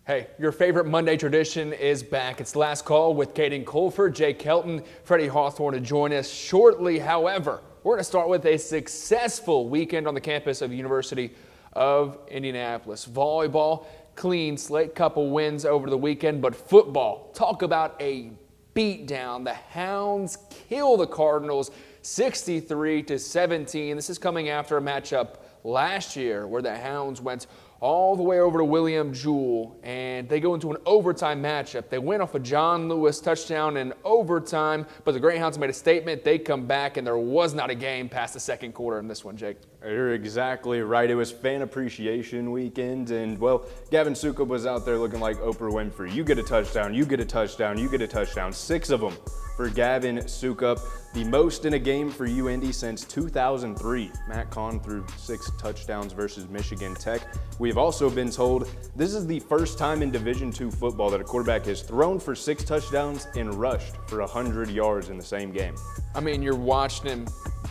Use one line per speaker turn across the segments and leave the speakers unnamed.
Hey, your favorite Monday tradition is back. It's Last Call with Caden Colford, Jake, Helton, Freddy Hawthorne to join us shortly. However, we're going to start with a successful weekend on the campus of the University of Indianapolis. Volleyball, clean slate, couple wins over the weekend, but football, talk about a beatdown. The Hounds kill the Cardinals 63-17. This is coming after a matchup last year where the Hounds went all the way over to William Jewell, and they go into an overtime matchup. They win off a John Lewis touchdown in overtime, but the Greyhounds made a statement. They come back, and there was not a game past the second quarter in this one, Jake.
You're exactly right. It was fan appreciation weekend, and, well, Gavin Sukup was out there looking like Oprah Winfrey. You get a touchdown, you get a touchdown, you get a touchdown. 6 of them for Gavin Sukup, the most in a game for UIndy since 2003. Matt Kahn threw 6 touchdowns versus Michigan Tech. We've also been told this is the first time in Division II football that a quarterback has thrown for 6 touchdowns and rushed for 100 yards in the same game.
I mean, you're watching him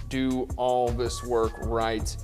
do all this work right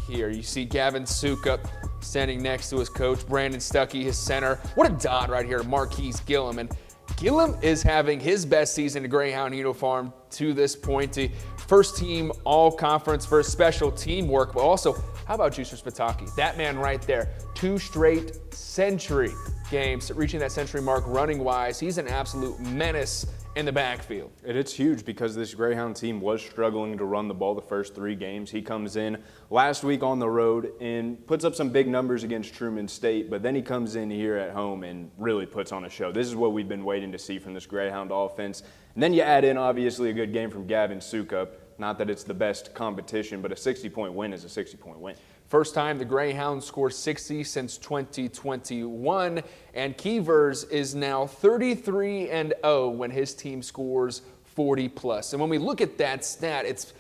here. You see Gavin Sukup standing next to his coach, Brandon Stuckey, his center. What a dot right here, Marquise Gillum. And Gillum is having his best season in Greyhound uniform to this point. The first team all-conference for special teamwork, but also, how about Juicer Spitaki? That man right there, 2 straight century games, reaching that century mark running-wise. He's an absolute menace in the backfield.
And it's huge because this Greyhound team was struggling to run the ball the first 3 games. He comes in last week on the road and puts up some big numbers against Truman State, but then he comes in here at home and really puts on a show. This is what we've been waiting to see from this Greyhound offense. And then you add in, obviously, a good game from Gavin Sukup. Not that it's the best competition, but a 60-point win is a 60-point win.
First time the Greyhounds scored 60 since 2021, and Keevers is now 33-0 when his team scores 40+. And when we look at that stat, it's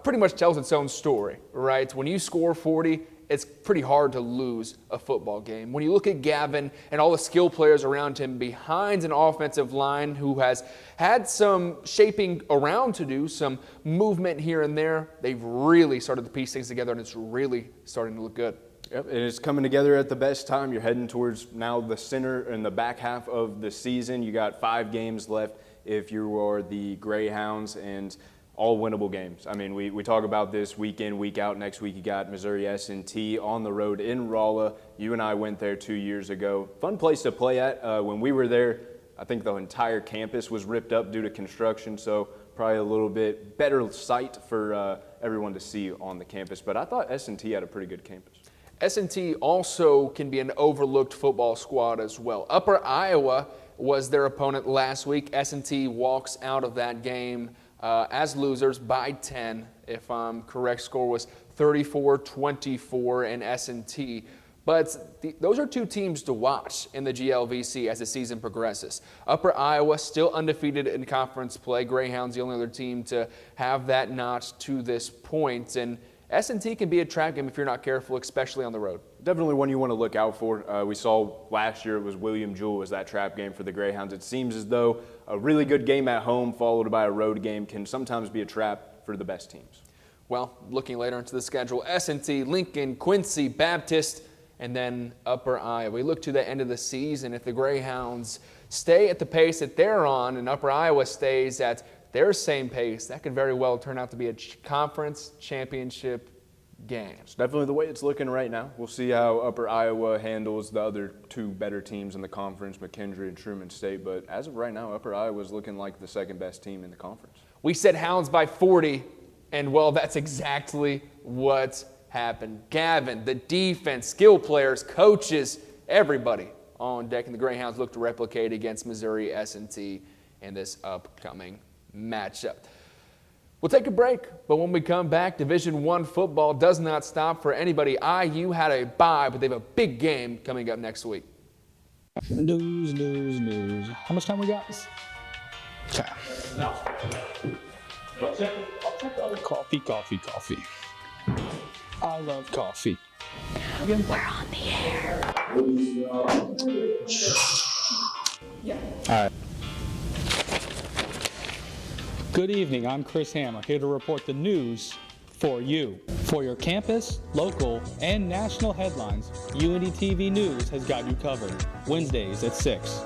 pretty much tells its own story, right? When you score 40, it's pretty hard to lose a football game. When you look at Gavin and all the skill players around him behind an offensive line who has had some shaping around to do, some movement here and there, they've really started to piece things together, and it's really starting to look good.
Yep, and it's coming together at the best time. You're heading towards now the center and the back half of the season. You got 5 games left if you are the Greyhounds, and all winnable games. I mean, we talk about this week in, week out. Next week you got Missouri S&T on the road in Rolla. You and I went there 2 years ago. Fun place to play at. When we were there, I think the entire campus was ripped up due to construction, so probably a little bit better sight for everyone to see on the campus. But I thought S&T had a pretty good campus.
S&T also can be an overlooked football squad as well. Upper Iowa was their opponent last week. S&T walks out of that game as losers by 10, if I'm correct. Score was 34-24 in S&T. But those are 2 teams to watch in the GLVC as the season progresses. Upper Iowa still undefeated in conference play. Greyhounds the only other team to have that notch to this point. And S&T can be a trap game if you're not careful, especially on the road.
Definitely one you want to look out for. We saw last year it was William Jewell was that trap game for the Greyhounds. It seems as though a really good game at home followed by a road game can sometimes be a trap for the best teams.
Well, looking later into the schedule, S&T, Lincoln, Quincy, Baptist, and then Upper Iowa. We look to the end of the season. If the Greyhounds stay at the pace that they're on and Upper Iowa stays at their same pace, that could very well turn out to be a conference championship game.
It's definitely the way it's looking right now. We'll see how Upper Iowa handles the other 2 better teams in the conference, McKendree and Truman State. But as of right now, Upper Iowa is looking like the second best team in the conference.
We said Hounds by 40, and well, that's exactly what happened. Gavin, the defense, skill players, coaches, everybody on deck, and the Greyhounds look to replicate against Missouri S&T in this upcoming matchup. We'll take a break, but when we come back, Division I football does not stop for anybody. IU had a bye, but they have a big game coming up next week.
News. How much time we got? Okay. Coffee. I love coffee.
We're on the air.
All right. Good evening. I'm Chris Hammer, here to report the news For you. For your campus, local, and national headlines, UIndy TV News has got you covered. Wednesdays at 6.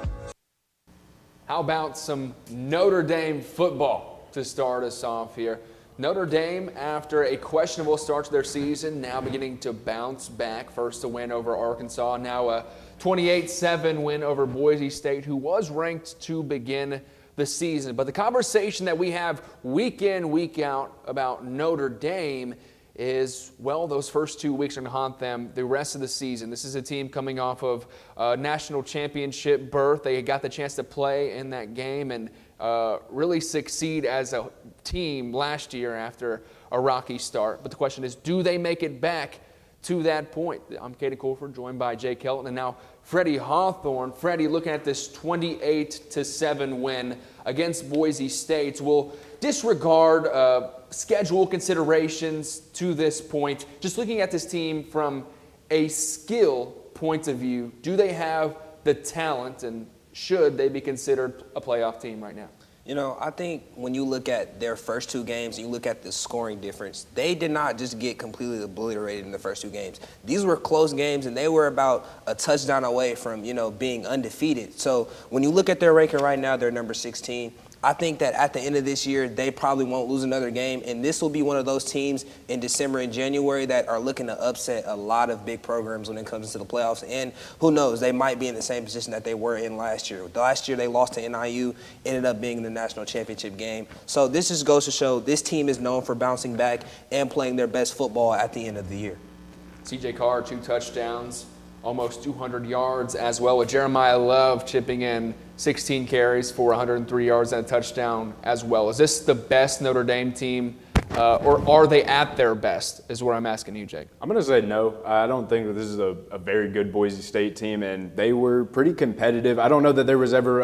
How about some Notre Dame football to start us off here? Notre Dame, after a questionable start to their season, now beginning to bounce back. First a win over Arkansas, now a 28-7 win over Boise State, who was ranked to begin the season. But the conversation that we have week in, week out about Notre Dame is, well, those first 2 weeks are going to haunt them the rest of the season. This is a team coming off of a national championship berth. They got the chance to play in that game and really succeed as a team last year after a rocky start. But the question is, do they make it back to that point? I'm Caden Colford, joined by Jake Helton, and now Freddy Hawthorne. Freddy, looking at this 28-7 win against Boise State, will disregard schedule considerations to this point. Just looking at this team from a skill point of view, do they have the talent, and should they be considered a playoff team right now?
You know, I think when you look at their first two games and you look at the scoring difference, they did not just get completely obliterated in the first two games. These were close games, and they were about a touchdown away from, being undefeated. So when you look at their ranking right now, they're number 16. I think that at the end of this year, they probably won't lose another game, and this will be one of those teams in December and January that are looking to upset a lot of big programs when it comes to the playoffs. And who knows, they might be in the same position that they were in last year. Last year, they lost to NIU, ended up being in the national championship game. So this just goes to show this team is known for bouncing back and playing their best football at the end of the year.
C.J. Carr, 2 touchdowns, almost 200 yards as well, with Jeremiah Love chipping in 16 carries for 103 yards and a touchdown as well. Is this the best Notre Dame team, or are they at their best, is what I'm asking you, Jake?
I'm going to say no. I don't think that this is a very good Boise State team, and they were pretty competitive. I don't know that there was ever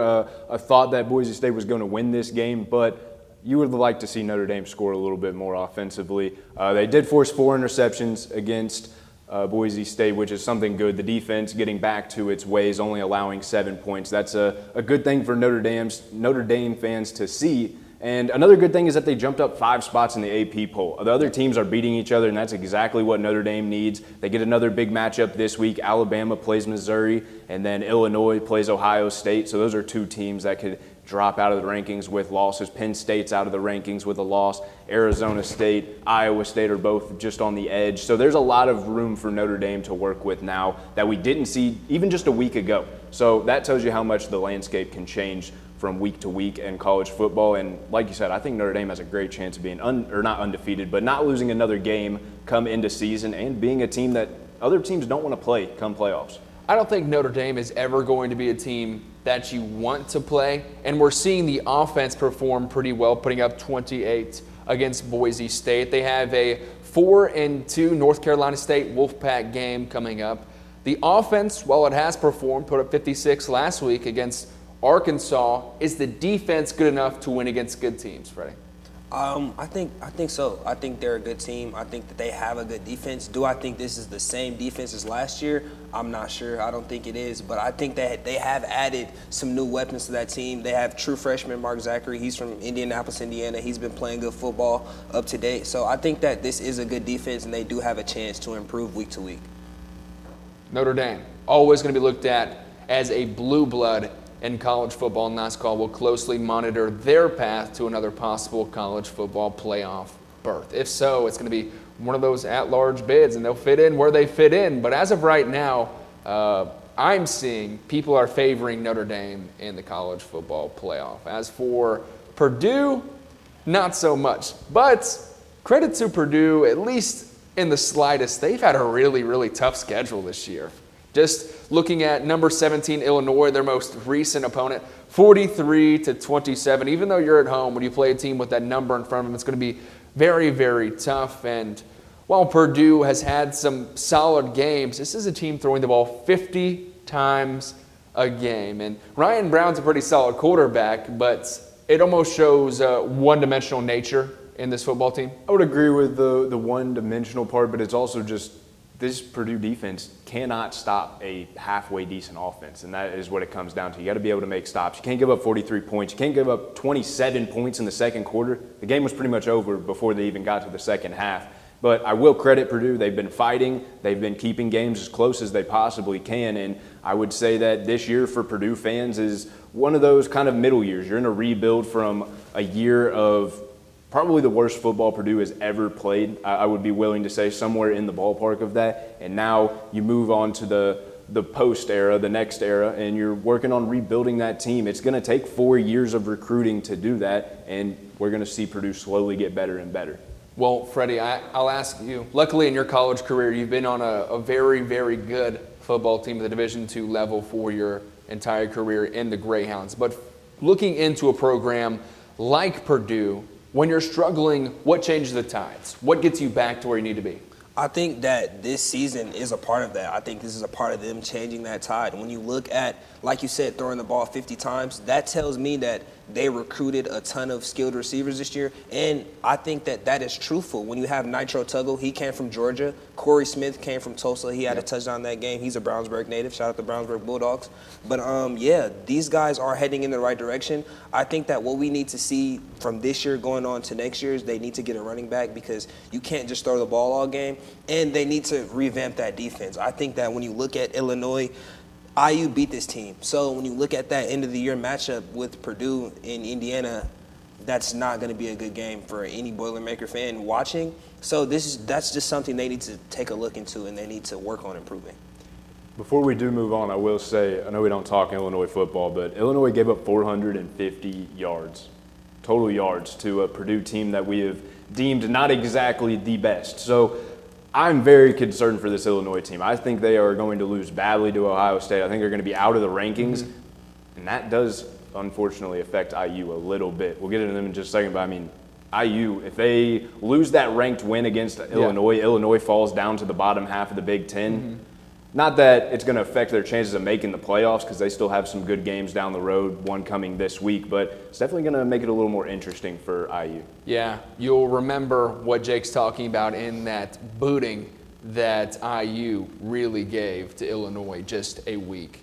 a thought that Boise State was going to win this game, but you would like to see Notre Dame score a little bit more offensively. They did force 4 interceptions against Boise State, which is something good. The defense getting back to its ways, only allowing 7 points. That's a good thing for Notre Dame fans to see. And another good thing is that they jumped up 5 spots in the AP poll. The other teams are beating each other, and that's exactly what Notre Dame needs. They get another big matchup this week. Alabama plays Missouri, and then Illinois plays Ohio State. So those are 2 teams that could drop out of the rankings with losses. Penn State's out of the rankings with a loss. Arizona State, Iowa State are both just on the edge. So there's a lot of room for Notre Dame to work with now that we didn't see even just a week ago. So that tells you how much the landscape can change from week to week in college football. And like you said, I think Notre Dame has a great chance of being not undefeated, but not losing another game come into season and being a team that other teams don't want to play come playoffs.
I don't think Notre Dame is ever going to be a team that you want to play, and we're seeing the offense perform pretty well, putting up 28 against Boise State. They have a 4-2 North Carolina State Wolfpack game coming up. The offense, while it has performed, put up 56 last week against Arkansas. Is the defense good enough to win against good teams, Freddie?
I think so. I think they're a good team. I think that they have a good defense. Do I think this is the same defense as last year? I'm not sure. I don't think it is. But I think that they have added some new weapons to that team. They have true freshman Mark Zachary. He's from Indianapolis, Indiana. He's been playing good football up to date. So I think that this is a good defense, and they do have a chance to improve week to week.
Notre Dame, always going to be looked at as a blue blood in college football, and NASCAR will closely monitor their path to another possible college football playoff berth. If so, it's going to be one of those at-large bids, and they'll fit in where they fit in. But as of right now, I'm seeing people are favoring Notre Dame in the college football playoff. As for Purdue, not so much. But credit to Purdue, at least in the slightest. They've had a really, really tough schedule this year. Just looking at number 17 Illinois, their most recent opponent, 43-27. Even though you're at home, when you play a team with that number in front of them, it's going to be very, very tough. And while Purdue has had some solid games, this is a team throwing the ball 50 times a game. And Ryan Brown's a pretty solid quarterback, but it almost shows one-dimensional nature in this football team.
I would agree with the one-dimensional part, but it's also just this Purdue defense cannot stop a halfway decent offense, and that is what it comes down to. You got to be able to make stops. You can't give up 43 points. You can't give up 27 points in the second quarter. The game was pretty much over before they even got to the second half. But I will credit Purdue. They've been fighting. They've been keeping games as close as they possibly can. And I would say that this year for Purdue fans is one of those kind of middle years. You're in a rebuild from a year of probably the worst football Purdue has ever played. I would be willing to say somewhere in the ballpark of that. And now you move on to the post era, the next era, and you're working on rebuilding that team. It's going to take 4 years of recruiting to do that, and we're going to see Purdue slowly get better and better.
Well, Freddie, I'll ask you. Luckily, in your college career, you've been on a very, very good football team at the Division II level for your entire career in the Greyhounds. But looking into a program like Purdue, when you're struggling, what changes the tides? What gets you back to where you need to be?
I think that this season is a part of that. I think this is a part of them changing that tide. When you look at, like you said, throwing the ball 50 times, that tells me that they recruited a ton of skilled receivers this year, and I think that that is truthful. When you have Nitro Tuggle, he came from Georgia. Corey Smith came from Tulsa. He had a touchdown that game. He's a Brownsburg native. Shout out to Brownsburg Bulldogs. But, yeah, these guys are heading in the right direction. I think that what we need to see from this year going on to next year is they need to get a running back because you can't just throw the ball all game, and they need to revamp that defense. I think that when you look at Illinois, IU beat this team. So when you look at that end of the year matchup with Purdue in Indiana, that's not going to be a good game for any Boilermaker fan watching. So that's just something they need to take a look into and they need to work on improving.
Before we do move on, I will say, I know we don't talk Illinois football, but Illinois gave up 450 yards, total yards, to a Purdue team that we have deemed not exactly the best. So I'm very concerned for this Illinois team. I think they are going to lose badly to Ohio State. I think they're going to be out of the rankings, and that does unfortunately affect IU a little bit. We'll get into them in just a second, but I mean, IU, if they lose that ranked win against Illinois, Illinois falls down to the bottom half of the Big Ten. Not that it's going to affect their chances of making the playoffs because they still have some good games down the road, one coming this week, but it's definitely going to make it a little more interesting for IU.
Yeah, you'll remember what Jake's talking about in that booting that IU really gave to Illinois just a week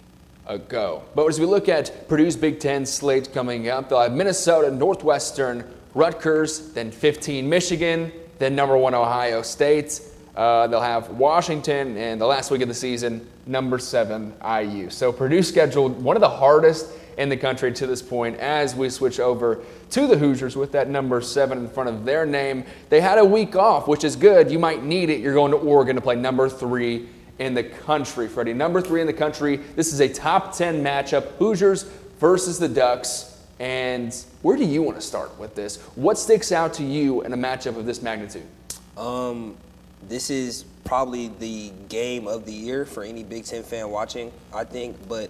ago. But as we look at Purdue's Big Ten slate coming up, they'll have Minnesota, Northwestern, Rutgers, then 15 Michigan, then number 1 Ohio State. They'll have Washington, and the last week of the season, number 7 IU. So Purdue scheduled one of the hardest in the country to this point as we switch over to the Hoosiers with that number 7 in front of their name. They had a week off, which is good. You might need it. You're going to Oregon to play number 3 in the country, Freddie. Number 3 in the country. This is a top 10 matchup, Hoosiers versus the Ducks. And where do you want to start with this? What sticks out to you in a matchup of this magnitude?
This is probably the game of the year for any Big Ten fan watching, I think. But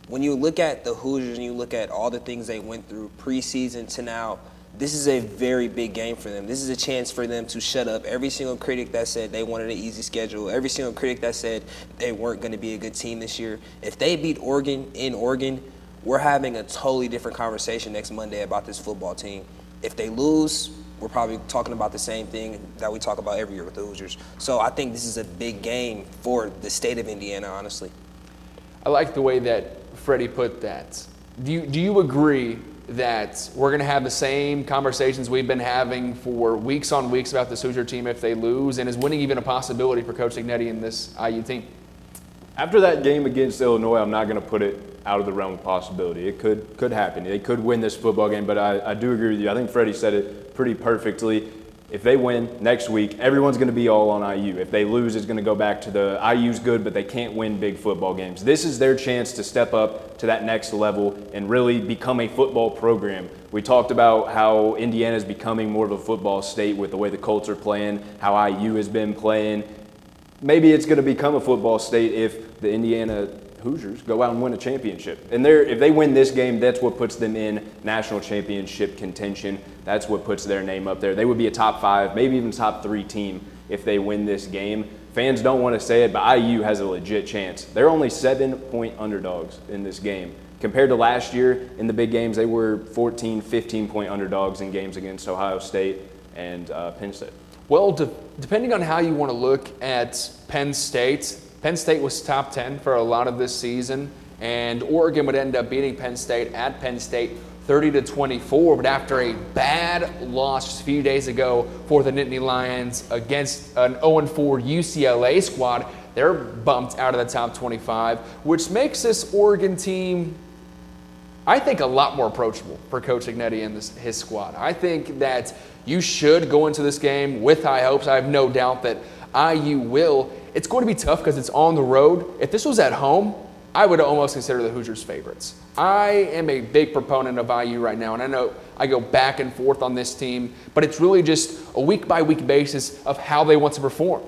when you look at the Hoosiers and you look at all the things they went through preseason to now, this is a very big game for them. This is a chance for them to shut up every single critic that said they wanted an easy schedule, every single critic that said they weren't going to be a good team this year. If they beat Oregon in Oregon, we're having a totally different conversation next Monday about this football team. If they lose, we're probably talking about the same thing that we talk about every year with the Hoosiers. So I think this is a big game for the state of Indiana, honestly.
I like the way that Freddie put that. Do you agree that we're going to have the same conversations we've been having for weeks on weeks about this Hoosier team if they lose? And is winning even a possibility for Coach Ignetti and this IU team?
After that game against Illinois, I'm not going to put it out of the realm of possibility. It could happen. They could win this football game, but I do agree with you. I think Freddie said it pretty perfectly. If they win next week, everyone's going to be all on IU. If they lose, it's going to go back to the IU's good, but they can't win big football games. This is their chance to step up to that next level and really become a football program. We talked about how Indiana is becoming more of a football state with the way the Colts are playing, how IU has been playing. Maybe it's going to become a football state if the Indiana Hoosiers go out and win a championship. And if they win this game, that's what puts them in national championship contention. That's what puts their name up there. They would be a top 5, maybe even top 3 team if they win this game. Fans don't want to say it, but IU has a legit chance. They're only 7-point underdogs in this game. Compared to last year in the big games, they were 14, 15-point underdogs in games against Ohio State and Penn State.
Well, depending on how you want to look at Penn State was top 10 for a lot of this season, and Oregon would end up beating Penn State at Penn State 30-24, but after a bad loss just a few days ago for the Nittany Lions against an 0-4 UCLA squad, they're bumped out of the top 25, which makes this Oregon team, I think, a lot more approachable for Coach Ignetti and his squad. I think that you should go into this game with high hopes. I have no doubt that IU will. It's going to be tough because it's on the road. If this was at home, I would almost consider the Hoosiers favorites. I am a big proponent of IU right now, and I know I go back and forth on this team, but it's really just a week-by-week basis of how they want to perform,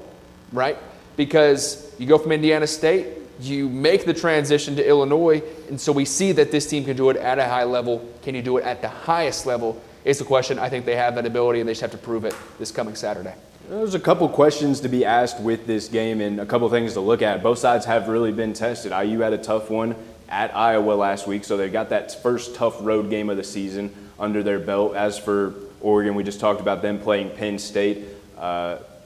right? Because you go from Indiana State, you make the transition to Illinois, and so we see that this team can do it at a high level. Can you do it at the highest level is the question. I think they have that ability, and they just have to prove it this coming Saturday.
There's a couple questions to be asked with this game and a couple things to look at. Both sides have really been tested. IU had a tough one at Iowa last week, so they got that first tough road game of the season under their belt. As for Oregon, we just talked about them playing Penn State.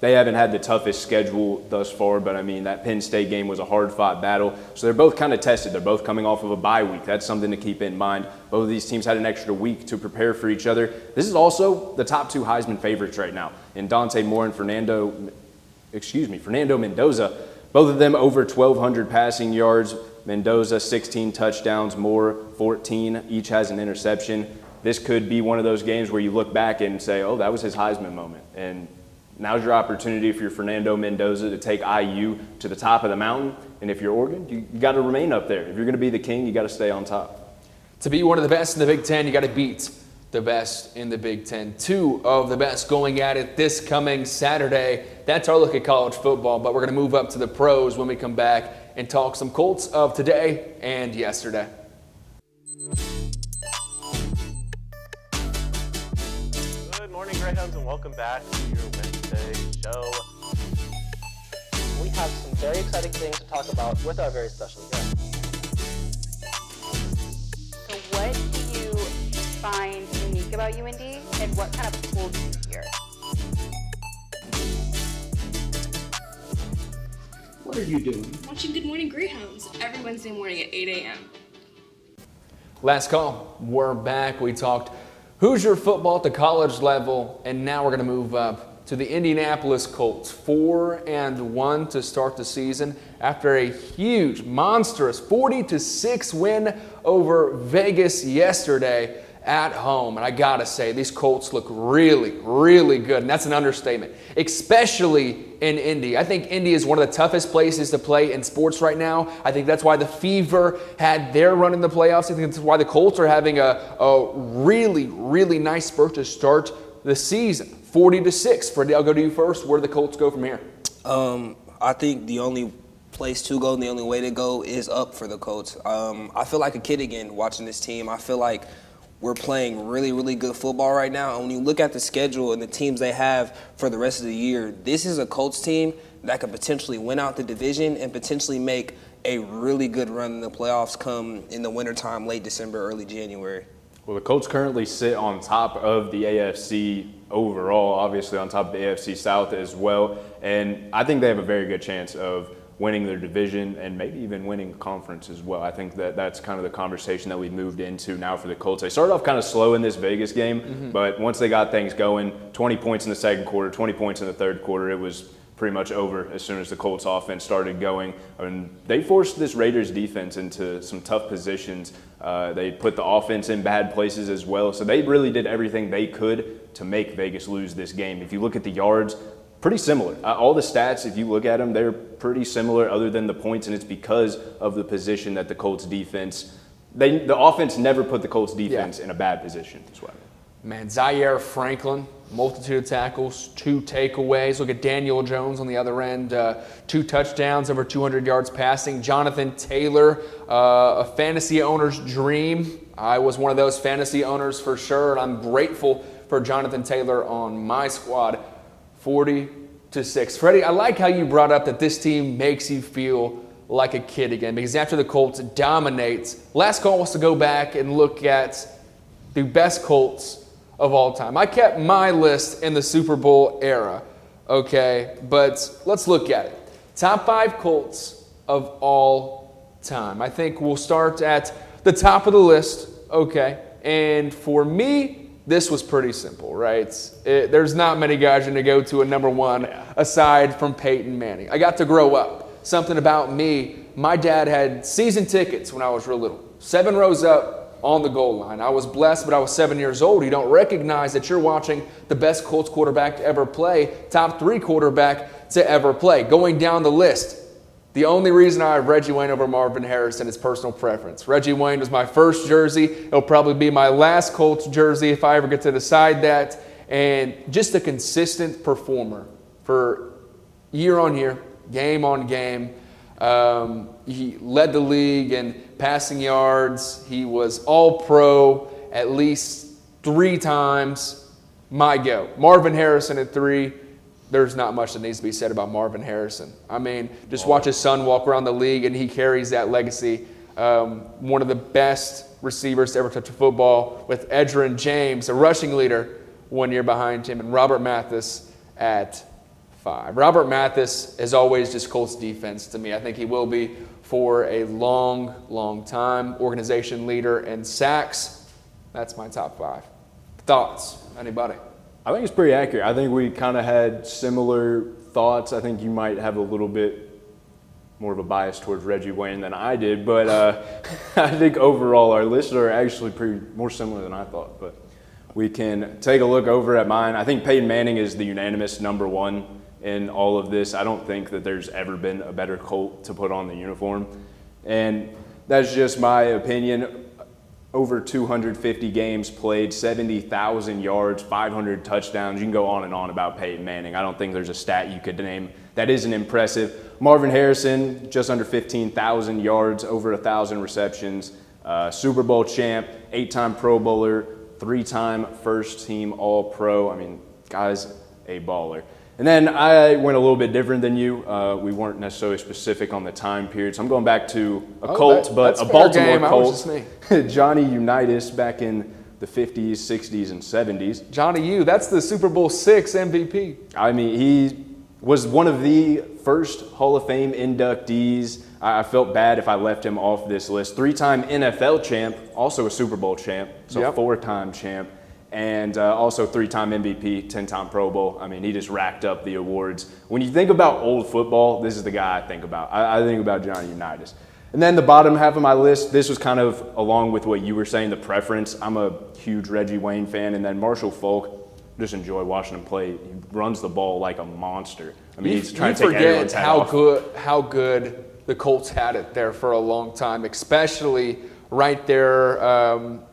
They haven't had the toughest schedule thus far, but I mean, that Penn State game was a hard-fought battle. So they're both kind of tested. They're both coming off of a bye week. That's something to keep in mind. Both of these teams had an extra week to prepare for each other. This is also the top two Heisman favorites right now, in Dante Moore and Fernando Mendoza. Both of them over 1,200 passing yards. Mendoza, 16 touchdowns, Moore, 14. Each has an interception. This could be one of those games where you look back and say, oh, that was his Heisman moment. And now's your opportunity if you're Fernando Mendoza to take IU to the top of the mountain. And if you're Oregon, you got to remain up there. If you're going to be the king, you got to stay on top.
To be one of the best in the Big Ten, you got to beat the best in the Big Ten. Two of the best going at it this coming Saturday. That's our look at college football, but we're going to move up to the pros when we come back and talk some Colts of today and yesterday.
Good morning, Greyhounds, and welcome back to your Wednesday show.
We have some very exciting things to talk about with our very special guest.
So what do you find unique about UIndy, and what kind of pulled you here?
What are you doing?
Watching Good Morning Greyhounds every Wednesday morning at 8 a.m.
Last call. We're back. We talked Hoosier football at the college level, and now we're going to move up to the Indianapolis Colts. 4-1 to start the season after a huge, monstrous 40-6 win over Vegas yesterday at home. And I got to say, these Colts look really, really good. And that's an understatement, especially in Indy. I think Indy is one of the toughest places to play in sports right now. I think that's why the Fever had their run in the playoffs. I think that's why the Colts are having a really, really nice spurt to start the season. 40-6. Freddie, I'll go to you first. Where do the Colts go from here?
I think the only place to go and the only way to go is up for the Colts. I feel like a kid again watching this team. I feel like we're playing really, really good football right now. And when you look at the schedule and the teams they have for the rest of the year, this is a Colts team that could potentially win out the division and potentially make a really good run in the playoffs come in the wintertime, late December, early January.
Well, the Colts currently sit on top of the AFC overall, obviously on top of the AFC South as well. And I think they have a very good chance of winning their division and maybe even winning the conference as well. I think that's kind of the conversation that we moved into now for the Colts. They started off kind of slow in this Vegas game, but once they got things going, 20 points in the second quarter, 20 points in the third quarter, it was pretty much over as soon as the Colts offense started going. And they forced this Raiders defense into some tough positions. They put the offense in bad places as well. So they really did everything they could to make Vegas lose this game. If you look at the yards, pretty similar. All the stats, if you look at them, they're pretty similar other than the points, and it's because of the position that the Colts defense, the offense never put the Colts defense in a bad position. That's why.
Man, Zaire Franklin, multitude of tackles, 2 takeaways. Look at Daniel Jones on the other end, 2 touchdowns, over 200 yards passing. Jonathan Taylor, a fantasy owner's dream. I was one of those fantasy owners for sure, and I'm grateful for Jonathan Taylor on my squad. 40-6. Freddie, I like how you brought up that this team makes you feel like a kid again, because after the Colts dominates, last call was to go back and look at the best Colts of all time. I kept my list in the Super Bowl era, okay, but let's look at it. Top 5 Colts of all time. I think we'll start at the top of the list, okay, And for me, this was pretty simple, right? There's not many guys you're going to go to a number one aside from Peyton Manning. I got to grow up. Something about me, my dad had season tickets when I was real little. 7 rows up on the goal line. I was blessed, but I was 7 years old. You don't recognize that you're watching the best Colts quarterback to ever play, top 3 quarterback to ever play. Going down the list, the only reason I have Reggie Wayne over Marvin Harrison is personal preference. Reggie Wayne was my first jersey. It'll probably be my last Colts jersey if I ever get to decide that. And just a consistent performer for year on year, game on game. He led the league in passing yards. He was all-pro at least 3 times. My go. Marvin Harrison at 3. There's not much that needs to be said about Marvin Harrison. I mean, just watch his son walk around the league, and he carries that legacy. One of the best receivers to ever touch a football, with Edgerrin James, a rushing leader, 1 year behind him, and Robert Mathis at 5. Robert Mathis is always just Colts defense to me. I think he will be for a long, long time. Organization leader and sacks. That's my top 5. Thoughts? Anybody?
I think it's pretty accurate. I think we kind of had similar thoughts. I think you might have a little bit more of a bias towards Reggie Wayne than I did, but I think overall our lists are actually pretty more similar than I thought. But we can take a look over at mine. I think Peyton Manning is the unanimous number 1 in all of this. I don't think that there's ever been a better Colt to put on the uniform, and that's just my opinion. Over 250 games played, 70,000 yards, 500 touchdowns. You can go on and on about Peyton Manning. I don't think there's a stat you could name that isn't impressive. Marvin Harrison, just under 15,000 yards, over 1,000 receptions, Super Bowl champ, 8-time Pro Bowler, 3-time first-team All-Pro. I mean, guy's a baller. And then I went a little bit different than you. We weren't necessarily specific on the time period. So I'm going back to a Colt, but a Baltimore Colt. Johnny Unitas back in the 50s, 60s, and 70s.
Johnny U, that's the Super Bowl VI MVP.
I mean, he was one of the first Hall of Fame inductees. I felt bad if I left him off this list. 3-time NFL champ, also a Super Bowl champ, so 4-time champ. And also 3-time MVP, 10-time Pro Bowl. I mean, he just racked up the awards. When you think about old football, this is the guy I think about. I think about Johnny Unitas. And then the bottom half of my list, this was kind of along with what you were saying, the preference. I'm a huge Reggie Wayne fan. And then Marshall Faulk, just enjoy watching him play. He runs the ball like a monster. I mean, he's trying to take everyone's hat off.
How good the Colts had it there for a long time, especially right there,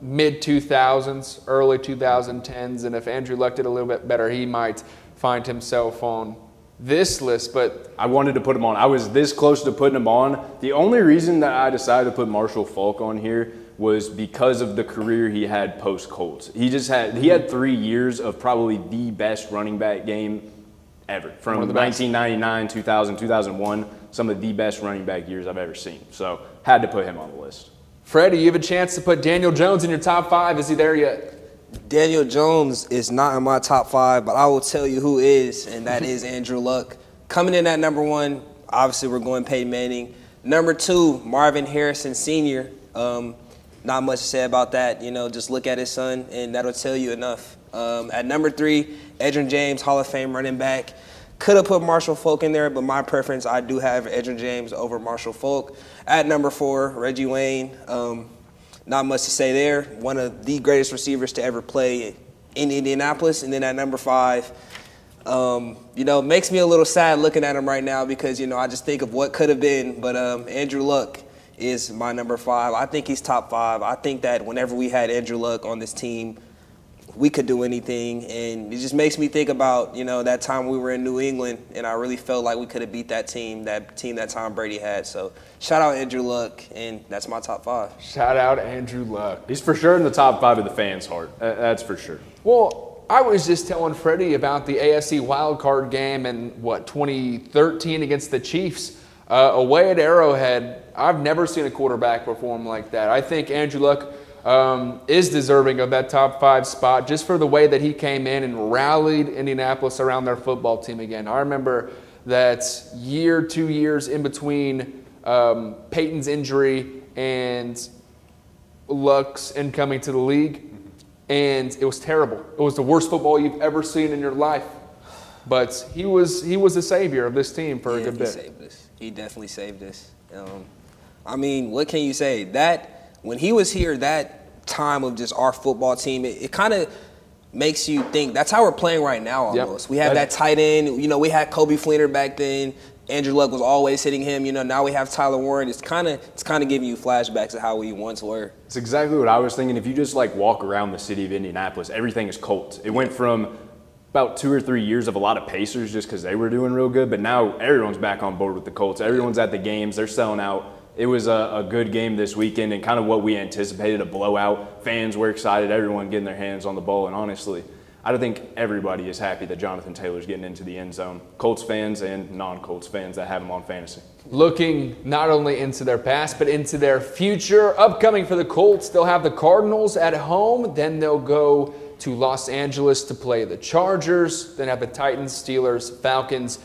mid-2000s, early 2010s. And if Andrew Luck did a little bit better, he might find himself on this list. But
I wanted to put him on. I was this close to putting him on. The only reason that I decided to put Marshall Faulk on here was because of the career he had post-Colts. He had 3 years of probably the best running back game ever. From 1999, 2000, 2001, some of the best running back years I've ever seen. So had to put him on the list.
Freddie, you have a chance to put Daniel Jones in your top 5. Is he there yet?
Daniel Jones is not in my top 5, but I will tell you who is, and that is Andrew Luck. Coming in at number 1, obviously we're going Peyton Manning. Number 2, Marvin Harrison Sr. Not much to say about that. You know, just look at his son, and that'll tell you enough. At number 3, Edgerrin James, Hall of Fame running back. Could have put Marshall Faulk in there, but my preference, I do have Edgerrin James over Marshall Faulk. At number 4, Reggie Wayne. Not much to say there. One of the greatest receivers to ever play in Indianapolis. And then at number 5, makes me a little sad looking at him right now because, I just think of what could have been. But Andrew Luck is my number 5. I think he's top 5. I think that whenever we had Andrew Luck on this team, we could do anything, and it just makes me think about, that time we were in New England, and I really felt like we could have beat that team that Tom Brady had. So shout out Andrew Luck, and that's my top 5.
Shout out Andrew Luck.
He's for sure in the top 5 of the fans' heart. That's for sure.
Well, I was just telling Freddie about the AFC wildcard game in, 2013 against the Chiefs away at Arrowhead. I've never seen a quarterback perform like that. I think Andrew Luck is deserving of that top 5 spot just for the way that he came in and rallied Indianapolis around their football team again. I remember that 2 years in between Peyton's injury and looks in coming to the league, and it was terrible. It was the worst football you've ever seen in your life. But he was the savior of this team for a good bit.
He saved us. He definitely saved us. I mean, what can you say? That when he was here, that time of just our football team, it kind of makes you think that's how we're playing right now almost. Yep. We have that tight end. You know, we had Kobe Fleener back then. Andrew Luck was always hitting him. You know, now we have Tyler Warren. It's kind of giving you flashbacks of how we once were.
It's exactly what I was thinking. If you just like walk around the city of Indianapolis, everything is Colts. It went from about 2 or 3 years of a lot of Pacers just because they were doing real good, but now everyone's back on board with the Colts. Everyone's at the games. They're selling out. It was a good game this weekend and kind of what we anticipated, a blowout. Fans were excited, everyone getting their hands on the ball, and honestly, I don't think everybody is happy that Jonathan Taylor's getting into the end zone. Colts fans and non-Colts fans that have him on fantasy.
Looking not only into their past, but into their future. Upcoming for the Colts, they'll have the Cardinals at home. Then they'll go to Los Angeles to play the Chargers. Then have the Titans, Steelers, Falcons.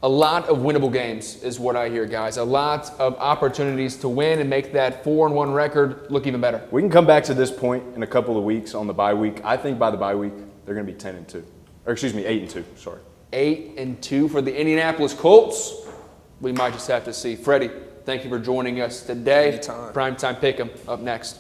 A lot of winnable games is what I hear, guys. A lot of opportunities to win and make that 4-1 record look even better.
We can come back to this point in a couple of weeks on the bye week. I think by the bye week, they're going to be 10-2. Or excuse me, 8-2, sorry.
8-2 for the Indianapolis Colts. We might just have to see. Freddie, thank you for joining us today.
Anytime.
Primetime Pick Em up next.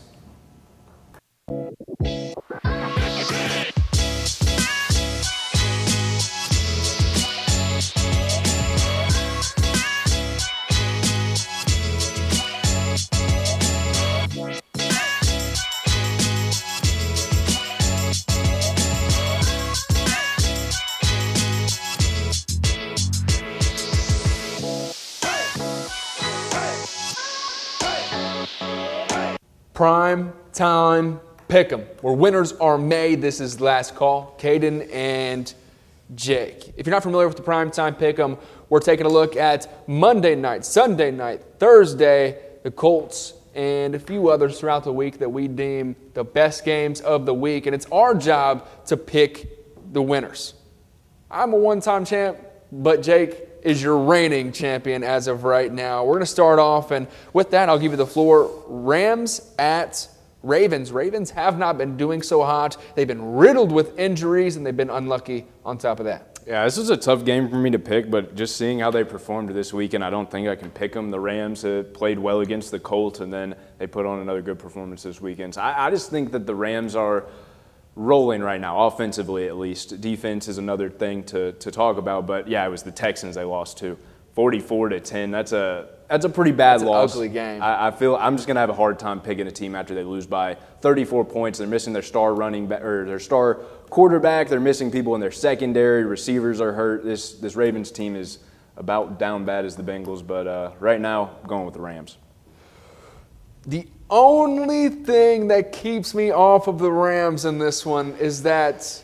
Prime Time Pick 'em, where winners are made. This is last call. Caden and Jake. If you're not familiar with the Prime Time Pick 'em, we're taking a look at Monday night, Sunday night, Thursday, the Colts, and a few others throughout the week that we deem the best games of the week. And it's our job to pick the winners. I'm a one-time champ, but Jake is your reigning champion as of right now. We're going to start off, and with that, I'll give you the floor. Rams at Ravens. Ravens have not been doing so hot. They've been riddled with injuries, and they've been unlucky on top of that.
Yeah, this is a tough game for me to pick, but just seeing how they performed this weekend, I don't think I can pick them. The Rams played well against the Colts, and then they put on another good performance this weekend. So I just think that the Rams are rolling right now, offensively at least. Defense is another thing to talk about, but yeah, it was the Texans they lost to, 44-10. That's a pretty bad loss.
Ugly game.
I feel I'm just gonna have a hard time picking a team after they lose by 34 points. They're missing their star running back or their star quarterback. They're missing people in their secondary. Receivers are hurt. This Ravens team is about down bad as the Bengals, but right now I'm going with the Rams.
The only thing that keeps me off of the Rams in this one is that,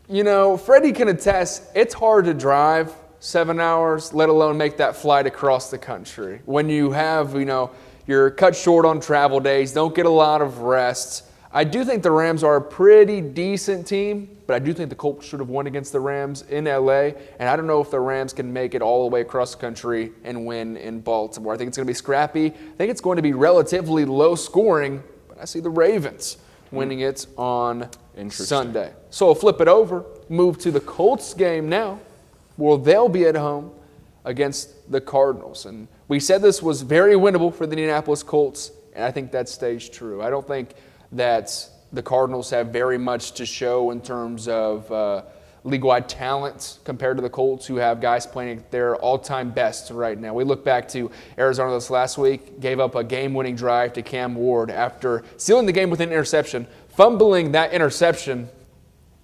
Freddie can attest, it's hard to drive 7 hours, let alone make that flight across the country. When you have, you're cut short on travel days, don't get a lot of rest. I do think the Rams are a pretty decent team, but I do think the Colts should have won against the Rams in L.A., and I don't know if the Rams can make it all the way across the country and win in Baltimore. I think it's going to be scrappy. I think it's going to be relatively low scoring, but I see the Ravens winning it on Sunday. So I'll flip it over, move to the Colts game now, where they'll be at home against the Cardinals. And we said this was very winnable for the Indianapolis Colts, and I think that stays true. I don't think that the Cardinals have very much to show in terms of league-wide talent compared to the Colts, who have guys playing at their all-time best right now. We look back to Arizona this last week, gave up a game-winning drive to Cam Ward after sealing the game with an interception, fumbling that interception,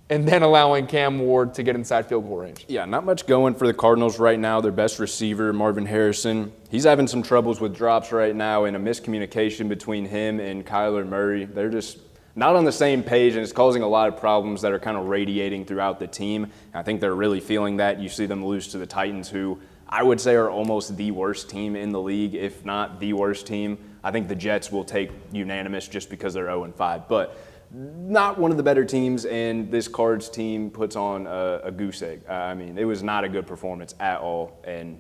and then allowing Cam Ward to get inside field goal range.
Yeah, not much going for the Cardinals right now. Their best receiver, Marvin Harrison, he's having some troubles with drops right now and a miscommunication between him and Kyler Murray. They're just not on the same page, and it's causing a lot of problems that are kind of radiating throughout the team. I think they're really feeling that. You see them lose to the Titans, who I would say are almost the worst team in the league, if not the worst team. I think the Jets will take unanimous just because they're 0-5. But not one of the better teams, and this Cards team puts on a goose egg. I mean, it was not a good performance at all, and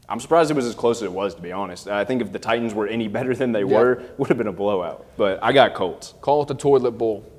I'm surprised it was as close as it was, to be honest. I think if the Titans were any better than they were, would have been a blowout. But I got Colts.
Call it the toilet bowl.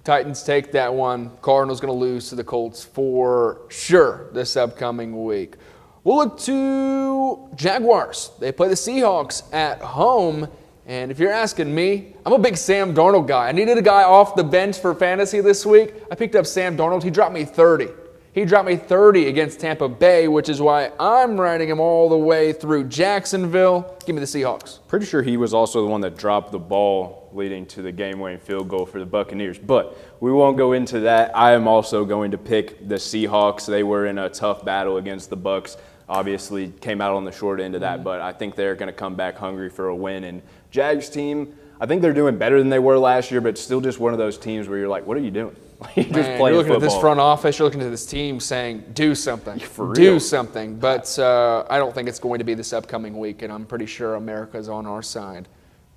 Titans take that one. Cardinals going to lose to the Colts for sure this upcoming week. We'll look to Jaguars. They play the Seahawks at home. And if you're asking me, I'm a big Sam Darnold guy. I needed a guy off the bench for fantasy this week. I picked up Sam Darnold. He dropped me 30. He dropped me 30 against Tampa Bay, which is why I'm riding him all the way through Jacksonville. Give me the Seahawks.
Pretty sure he was also the one that dropped the ball leading to the game-winning field goal for the Buccaneers. But we won't go into that. I am also going to pick the Seahawks. They were in a tough battle against the Bucs. Obviously came out on the short end of that, but I think they're going to come back hungry for a win. And Jags team, I think they're doing better than they were last year, but still just one of those teams where you're like, what are you doing? You're just playing
you're looking
football.
at this front office, you're looking at this team saying, do something.
For real.
Do something. But I don't think it's going to be this upcoming week, and I'm pretty sure America's on our side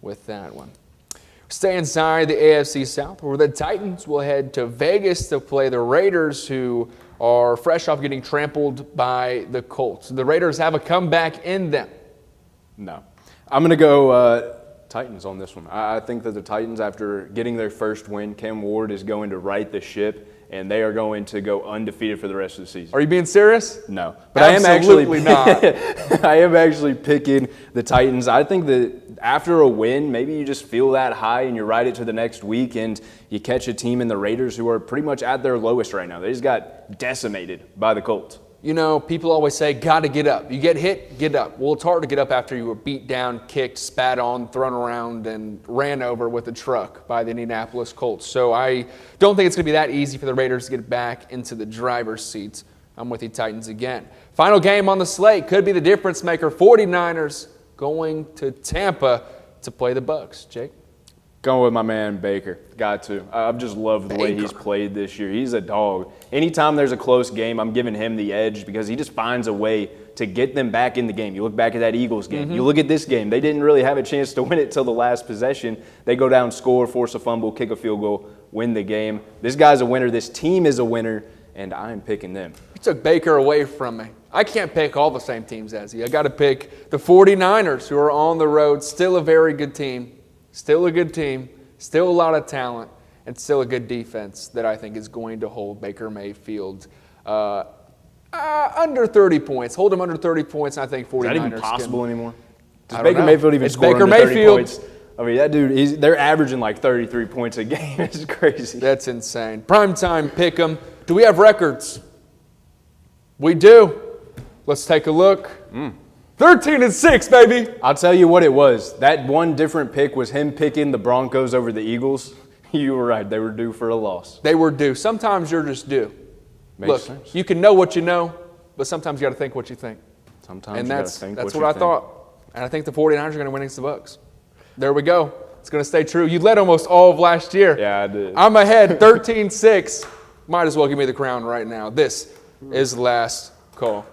with that one. Stay inside the AFC South, where the Titans will head to Vegas to play the Raiders, who are fresh off getting trampled by the Colts. The Raiders have a comeback in them.
No. I'm going to go Titans on this one. I think that the Titans, after getting their first win, Cam Ward is going to right the ship, and they are going to go undefeated for the rest of the season.
Are you being serious?
No. But
Absolutely not.
I am actually picking the Titans. I think that after a win, maybe you just feel that high and you ride it to the next week, and you catch a team in the Raiders who are pretty much at their lowest right now. They just got decimated by the Colts.
You know, people always say, got to get up. You get hit, get up. Well, it's hard to get up after you were beat down, kicked, spat on, thrown around, and ran over with a truck by the Indianapolis Colts. So I don't think it's going to be that easy for the Raiders to get back into the driver's seats. I'm with the Titans again. Final game on the slate could be the difference maker. 49ers going to Tampa to play the Bucs. Jake?
Going with my man Baker. Got to. I've just loved the way he's played this year. He's a dog. Anytime there's a close game, I'm giving him the edge because he just finds a way to get them back in the game. You look back at that Eagles game. You look at this game. They didn't really have a chance to win it till the last possession. They go down, score, force a fumble, kick a field goal, win the game. This guy's a winner. This team is a winner, and I'm picking them.
You took Baker away from me. I can't pick all the same teams as he. I got to pick the 49ers, who are on the road. Still a very good team. Still a good team, still a lot of talent, and still a good defense that I think is going to hold Baker Mayfield under 30 points. Hold him under 30 points, and I think 49ers.
Is that even possible anymore? Does
Baker
Mayfield even score
Baker
under 30
Mayfield.
points? I mean, that dude, they're averaging like 33 points a game. It's crazy.
That's insane. Primetime Pick Em. Do we have records? We do. Let's take a look. 13-6, baby.
I'll tell you what it was. That one different pick was him picking the Broncos over the Eagles. You were right. They were due for a loss.
They were due. Sometimes you're just due.
Makes sense.
You can know what you know, but sometimes you got to think what you think.
Sometimes
And
you
that's
gotta think
what
what you
I
think.
thought. And I think the 49ers are going to win against the Bucs. There we go. It's going to stay true. You led almost all of last year.
Yeah, I did.
I'm ahead 13-6. Might as well give me the crown right now. This is last call.